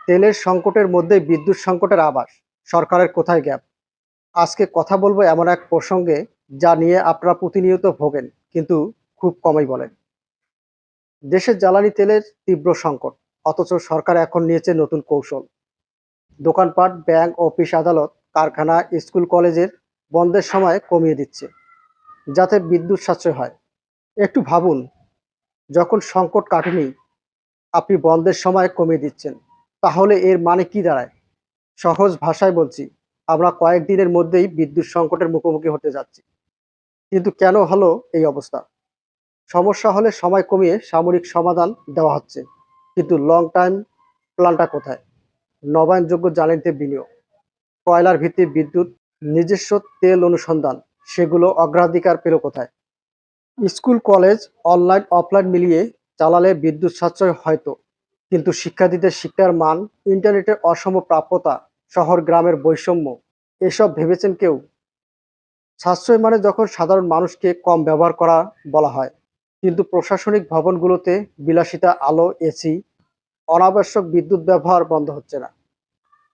তেলের সংকটের মধ্যে বিদ্যুৎ সংকটের আভাস। সরকারের কোথায় গ্যাপ? আজকে কথা বলবো এমন এক প্রসঙ্গে যা নিয়ে আপনারা প্রতিনিয়ত ভোগেন, কিন্তু খুব কমই বলেন। দেশের জ্বালানি তেলের তীব্র সংকট, অথচ সরকার এখন নিয়েছে নতুন কৌশল। দোকানপাট, ব্যাংক, অফিস, আদালত, কারখানা, স্কুল, কলেজের বন্ধের সময় কমিয়ে দিচ্ছে, যাতে বিদ্যুৎ সাশ্রয় হয়। একটু ভাবুন, যখন সংকট কাটেনি আপনি বন্ধের সময় কমিয়ে দিচ্ছেন, তাহলে এর মানে কি দাঁড়ায়? সহজ ভাষায় বলছি, আমরা কয়েকদিনের মধ্যেই বিদ্যুৎ সংকটের মুখোমুখি হতে যাচ্ছি। কিন্তু কেন হলো এই অবস্থা? সমস্যা হলে সময় কমিয়ে সামরিক সমাধান দেওয়া হচ্ছে, কিন্তু লং টাইম প্ল্যানটা কোথায়? নবায়নযোগ্য জ্বালানিতে বিনিয়োগ, কয়লার ভিত্তিক বিদ্যুৎ, নিজস্ব তেল অনুসন্ধান, সেগুলো অগ্রাধিকার পেল কোথায়? স্কুল, কলেজ, অনলাইন অফলাইন মিলিয়ে চালালে বিদ্যুৎ সাশ্রয় হয়তো, কিন্তু শিক্ষার্থীদের শিক্ষার মান, ইন্টারনেটের অসম প্রাপ্যতা, শহর গ্রামের বৈষম্য, এসব ভেবেছেন কেউ? সাশ্রয় মানে যখন সাধারণ মানুষকে কম ব্যবহার করা বলা হয়, কিন্তু প্রশাসনিক ভবনগুলোতে বিলাসিতা, আলো, এসি, অনাবশ্যক বিদ্যুৎ ব্যবহার বন্ধ হচ্ছে না।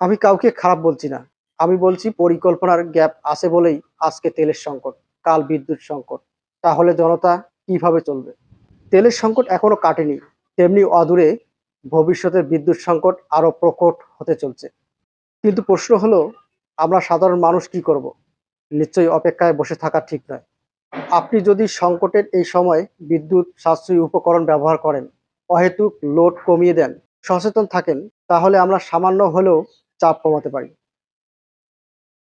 আমি কাউকে খারাপ বলছি না, আমি বলছি পরিকল্পনার গ্যাপ আছে বলেই আজকে তেলের সংকট, কাল বিদ্যুৎ সংকট। তাহলে জনতা কিভাবে চলবে? তেলের সংকট এখনো কাটেনি, তেমনি অদূরে ভবিষ্যতের বিদ্যুৎ সংকট আরো প্রকট হতে চলছে। কিন্তু প্রশ্ন হলো, আমরা সাধারণ মানুষ কি করব? নিশ্চয়ই অপেক্ষায় বসে থাকা ঠিক নয়। আপনি যদি সংকটের এই সময় বিদ্যুৎ সাশ্রয়ী উপকরণ ব্যবহার করেন, অহেতুক লোড কমিয়ে দেন, সচেতন থাকেন, তাহলে আমরা সামান্য হলেও চাপ কমাতে পারি।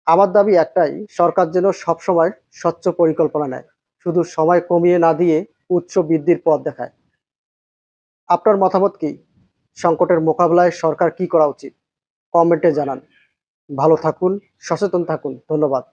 আমার দাবি একটাই, সরকার যেন সবসময় স্বচ্ছ পরিকল্পনা নেয়, শুধু সময় কমিয়ে না দিয়ে উৎস বৃদ্ধির পথ দেখায়। আপনার মতামত কি? সংকটের মোকাবিলায় সরকার কি করা উচিত? কমেন্টে জানান। ভালো থাকুন, সচেতন থাকুন। ধন্যবাদ।